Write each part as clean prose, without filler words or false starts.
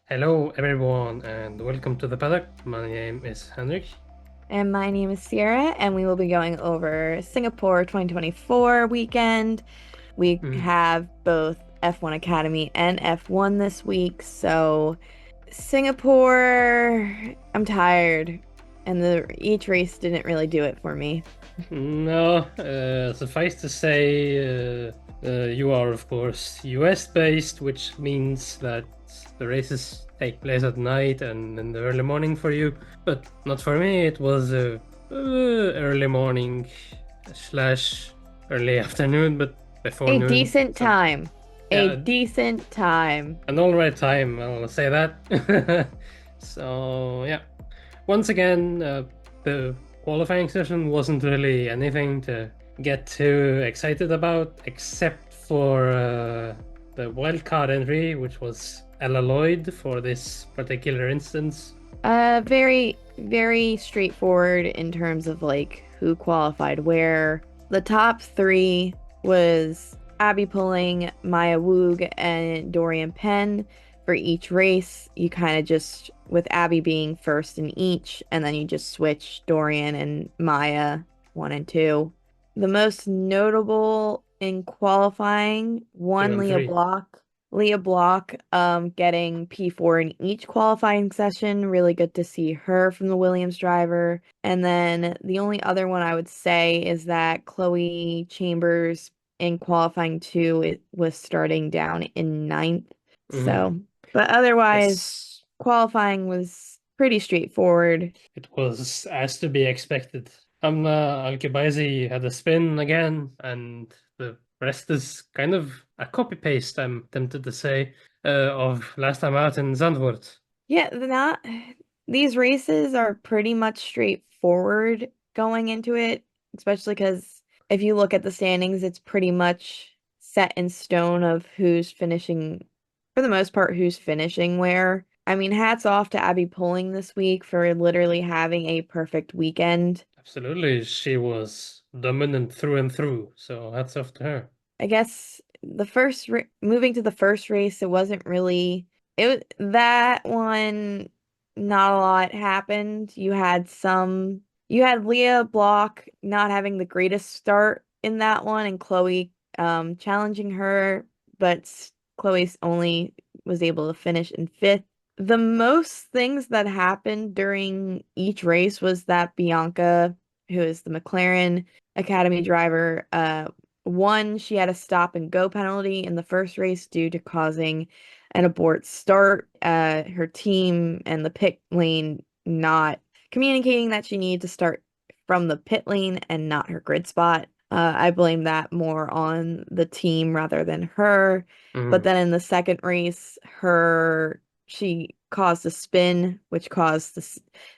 Hello, everyone, and welcome to the Paddock. My name is Henrik. And my name is Sierra, and we will be going over Singapore 2024 weekend. We Mm. have both F1 Academy and F1 this week. So, Singapore, I'm tired, and each race didn't really do it for me. No, suffice to say, you are, of course, US based, which means that the races take place at night and in the early morning for you. But not for me, it was early morning slash early afternoon, but before A noon. decent So, time. A yeah, decent time. an all right time, I'll say that. So, yeah. Once again, the qualifying session wasn't really anything to get too excited about, except for the wildcard entry, which was Ella Lloyd for this particular instance. Very, very straightforward in terms of like who qualified where. The top three was Abby Pulling, Maya Woog, and Dorian Penn for each race. You kind of just, with Abby being first in each, and then you just switch Dorian and Maya one and two. The most notable in qualifying, Two one and Leah three. Block. Leah Block getting P4 in each qualifying session. Really good to see her from the Williams driver. And then the only other one I would say is that Chloe Chambers in qualifying two, it was starting down in ninth. Mhm. So, but otherwise, Yes, qualifying was pretty straightforward. it was as to be expected. Al-Kibaizi had a spin again, and the rest is kind of a copy paste, I'm tempted to say, of last time out in Zandvoort. Yeah, not these races are pretty much straightforward going into it, especially because if you look at the standings, it's pretty much set in stone of who's finishing, for the most part, who's finishing where. I mean, hats off to Abby Pulling this week for literally having a perfect weekend. Absolutely, she was dominant through and through, so hats off to her. I guess moving to the first race, it wasn't really that one. Not a lot happened. You had Leah Block not having the greatest start in that one, and Chloe challenging her, but Chloe's only was able to finish in fifth. The most things that happened during each race was that Bianca, who is the McLaren Academy driver, one, she had a stop and go penalty in the first race due to causing an abort start. Her team and the pit lane not communicating that she needed to start from the pit lane and not her grid spot. I blame that more on the team rather than her. But Mhm. then in the second race, she caused a spin, which caused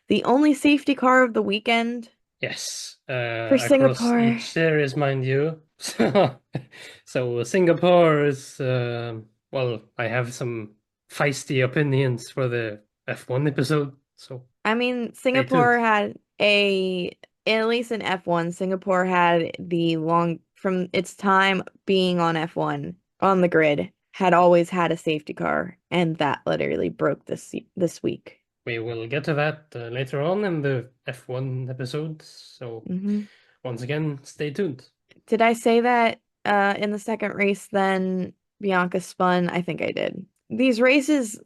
the only safety car of the weekend Yes, for across Singapore. each series, mind you. So Singapore is, well, I have some feisty opinions for the F1 episode, so I mean, stay tuned. at least in F1, Singapore had from its time being on F1 on the grid, had always had a safety car, and that literally broke this week. We will get to that later on in the F1 episode, so hmm once again, stay tuned. Did I say that in the second race then Bianca spun? I think I did. These races,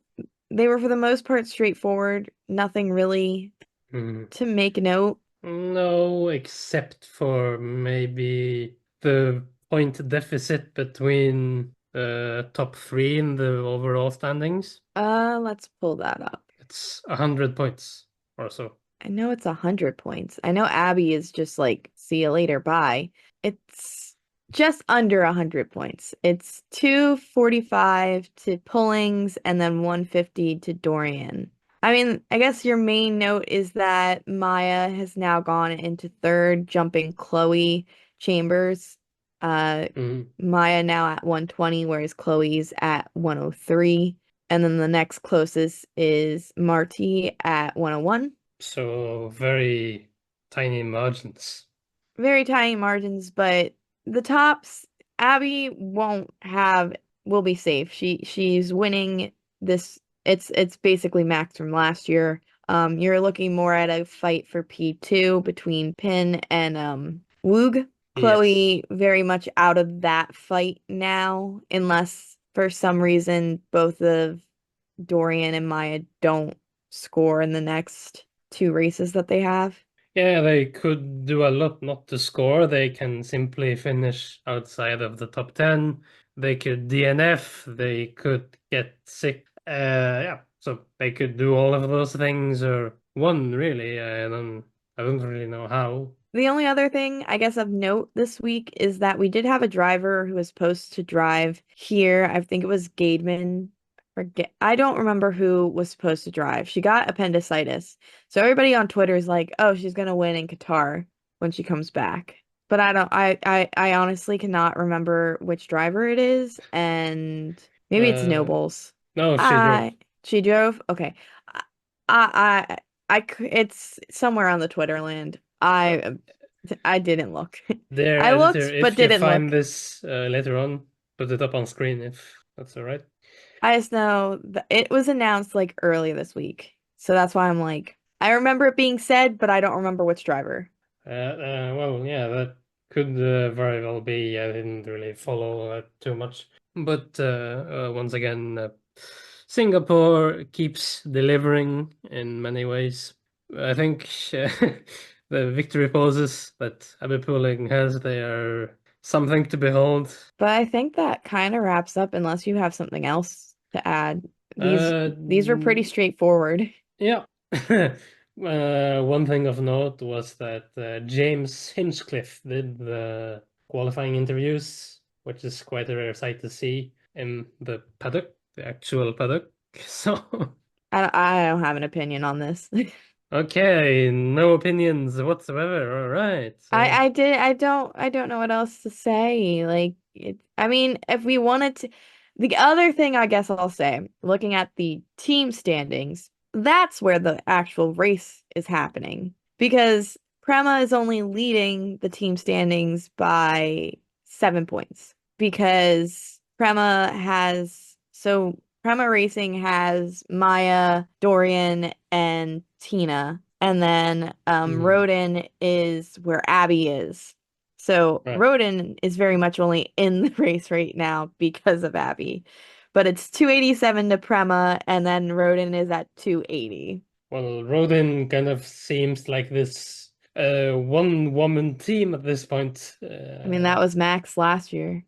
they were for the most part straightforward, nothing really Hmm. to make note. No, except for maybe the point deficit between top three in the overall standings. Let's pull that up. It's 100 points or so. I know it's 100 points. I know Abby is just like, see you later, bye. It's just under 100 points. It's 245 to Pullings and then 150 to Dorian. I mean, I guess your main note is that Maya has now gone into third, jumping Chloe Chambers. Uh, Mhm. Maya now at 120, whereas Chloe's at 103. And then the next closest is Marty at 101. So very tiny margins. Very tiny margins, but the tops, Abby won't have will be safe. She's winning this. It's basically Max from last year. You're looking more at a fight for P2 between Pin and Woog. Yes. Chloe very much out of that fight now, unless for some reason both of Dorian and Maya don't score in the next two races that they have. Yeah, they could do a lot not to score. They can simply finish outside of the top 10. They could DNF. They could get sick. Yeah, so they could do all of those things or one really. I don't really know how. The only other thing, I guess, of note this week is that we did have a driver who was supposed to drive here. I think it was Gademan. Forget, I don't remember who was supposed to drive. She got appendicitis. So everybody on Twitter is like, "Oh, she's gonna win in Qatar when she comes back." But I don't I honestly cannot remember which driver it is, and maybe it's Uh, Nobles. no, she drove. I She drove. Okay. I it's somewhere on the Twitter land. Uh, I didn't look. Dear I editor, looked, but if you didn't find look. this later on, put it up on screen if that's all right. I just know that it was announced like early this week. So that's why I'm like, I remember it being said, but I don't remember which driver. Well, yeah, that could very well be. I didn't really follow too much. But once again, Singapore keeps delivering in many ways. I think the victory poses that Abby Pooling has, they are something to behold. But I think that kind of wraps up unless you have something else to add. These Uh, these were pretty straightforward. yeah. One thing of note was that James Hinchcliffe did the qualifying interviews, which is quite a rare sight to see in the paddock, the actual paddock. So, I don't have an opinion on this. okay, no opinions whatsoever. All right. So, I don't know what else to say. Like I mean, if we wanted to, the other thing I guess I'll say, looking at the team standings, that's where the actual race is happening because Prema is only leading the team standings by 7 points because Prema Racing has Maya, Dorian, and Tina. And then mhm, Roden is where Abby is. So right. Roden is very much only in the race right now because of Abby. But it's 287 to Prema, and then Roden is at 280. Well, Rodin kind of seems like this one-woman team at this point. I mean, that was Max last year.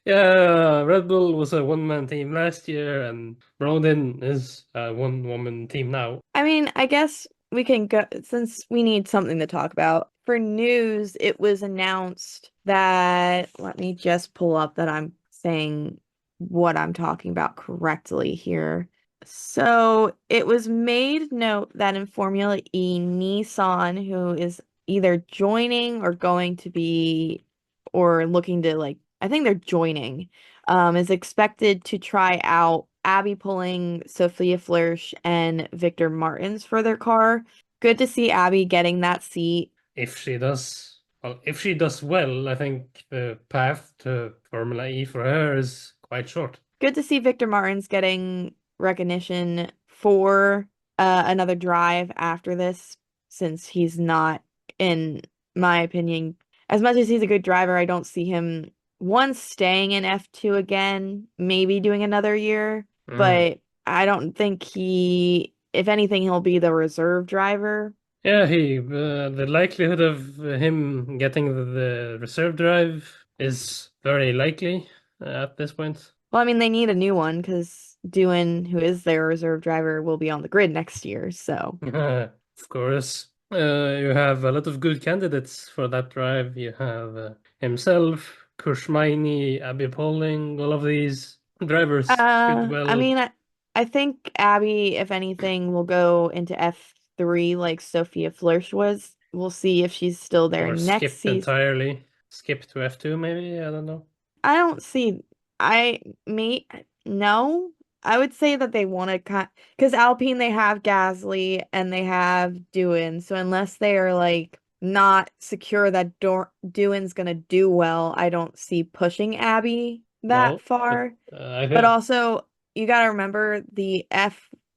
Yeah, Red Bull was a one-man team last year, and Rodin is a one-woman team now. I mean, I guess we can go since we need something to talk about. For news, it was announced that let me just pull up that I'm saying what I'm talking about correctly here. So it was made note that in Formula E, Nissan, who is either joining or going to be or looking to like, I think they're joining, is expected to try out Abby pulling Sophia Flörsch and Victor Martins for their car. Good to see Abby getting that seat. If she does well, I think the path to Formula E for her is quite short. Good to see Victor Martins getting recognition for another drive after this, since he's not, in my opinion, as much as he's a good driver, I don't see him once staying in F2 again, maybe doing another year, Mm. but I don't think if anything, he'll be the reserve driver. Yeah, the likelihood of him getting the reserve drive is very likely at this point. Well, I mean, they need a new one because Doohan, who is their reserve driver, will be on the grid next year, so. Of course. You have a lot of good candidates for that drive. You have himself, Kushmaini, Abby Poling, all of these drivers could I well mean, I think Abby, if anything, will go into F3 like Sophia Flörsch was. We'll see if she's still there or next skip season. entirely. Skip to F2 maybe, I don't know. I don't see. I may no. I would say that they want to because Alpine they have Gasly and they have Doohan. So unless they are like not secure that Doohan's gonna do well, I don't see pushing Abby that Well, but far. I But think also, you got to remember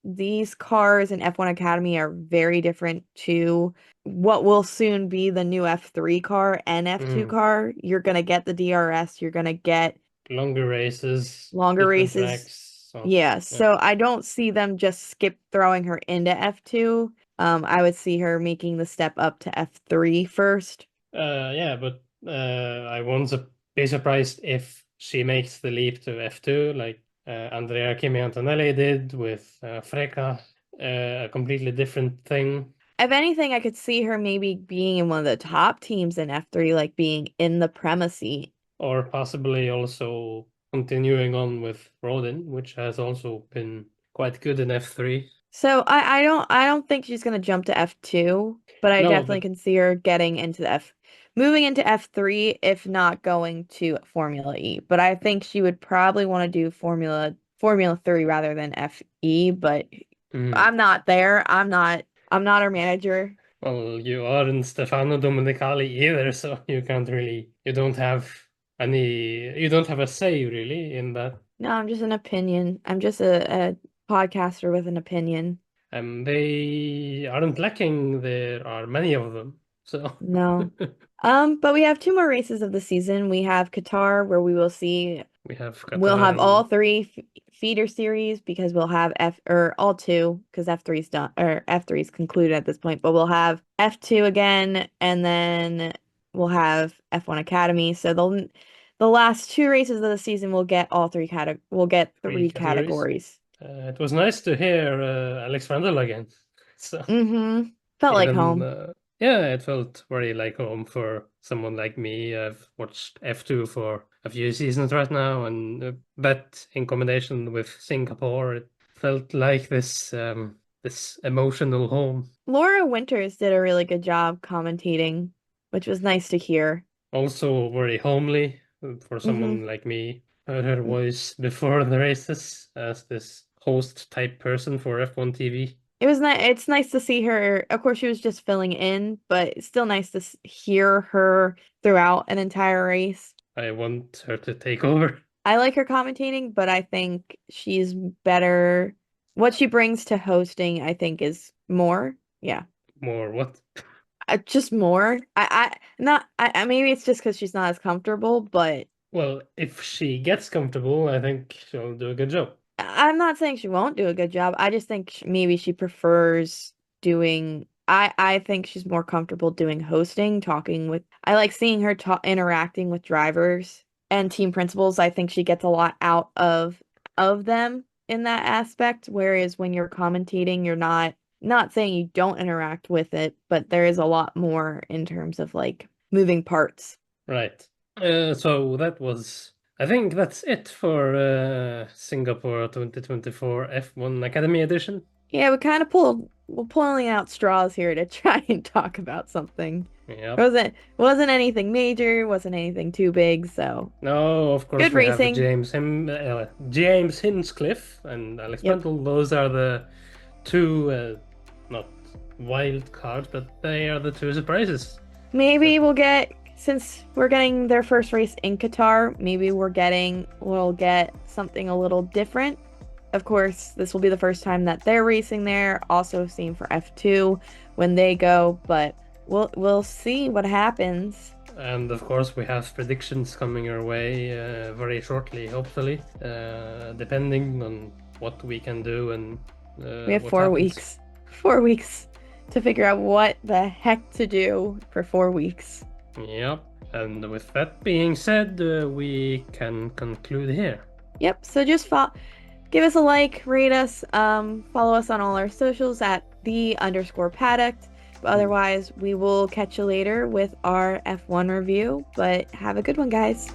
these cars in F1 Academy are very different to what will soon be the new F3 car and F2 Mm. car. You're going to get the DRS, you're going to get Longer races, longer different races. tracks. So Yeah, yeah. so I don't see them just skip throwing her into F2. I would see her making the step up to F3 first. Yeah, but I won't be surprised if she makes the leap to F2, like Andrea Kimi Antonelli did with Freca, a completely different thing. If anything, I could see her maybe being in one of the top teams in F3, like being in the Prema seat. Or possibly also continuing on with Rodin, which has also been quite good in F3. So I don't think she's gonna jump to F2, but I No, definitely but can see her getting into the moving into F3, if not going to Formula E. But I think she would probably want to do Formula 3 rather than FE, but mm, I'm not there. I'm not her manager. well, you aren't Stefano Domenicali either, so you don't have a say really in that. No, I'm just an opinion. I'm just a podcaster with an opinion. They aren't lacking. There are many of them. So No. But we have two more races of the season. We have Qatar, where we will see we have we'll Qatar have all and three feeder series because we'll have F or all two because F3 is done or F3 is concluded at this point, but we'll have F2 again and then we'll have F1 Academy. So the last two races of the season we'll get three three categories. categories. It was nice to hear Alex Randall again. So Mm-hmm. Felt like even home. yeah, it felt very like home for someone like me. I've watched F2 for a few seasons right now, and but in combination with Singapore, it felt like this emotional home. Laura Winters did a really good job commentating, which was nice to hear. Also very homely for Mm-hmm. someone like me. Heard her voice before the races as this host type person for F1 TV. It was nice. It's nice to see her. Of course, she was just filling in, but it's still nice to hear her throughout an entire race. I want her to take over I like her commentating, but I think she's better. What she brings to hosting, I think, is more. Yeah, more. What? just more. I not. Maybe it's just because she's not as comfortable, but Well, if she gets comfortable, I think she'll do a good job. I'm not saying she won't do a good job. I just think maybe she prefers doing. I think she's more comfortable doing hosting, talking with. I like seeing her talk, interacting with drivers and team principals. I think she gets a lot out of them in that aspect. Whereas when you're commentating, you're not saying you don't interact with it, but there is a lot more in terms of like moving parts. Right. So that was. I think that's it for Singapore 2024 F1 Academy Edition. Yeah, we're pulling out straws here to try and talk about something. It Yep. wasn't anything major, wasn't anything too big, so No, of course good we have racing. James Hinchcliffe and Alex Yep. Prendle. Those are the two, not wild cards, but they are the two surprises. So, Maybe since we're getting their first race in Qatar, maybe we'll get something a little different. Of course, this will be the first time that they're racing there, also same for F2 when they go, but we'll see what happens. and of course, we have predictions coming our way very shortly, hopefully, depending on what we can do and We have what four happens. weeks. 4 weeks to figure out what the heck to do for 4 weeks. Yep. And with that being said, we can conclude here. Yep, so just give us a like, rate us, follow us on all our socials at _Paddock. But otherwise, we will catch you later with our F1 review. But have a good one, guys.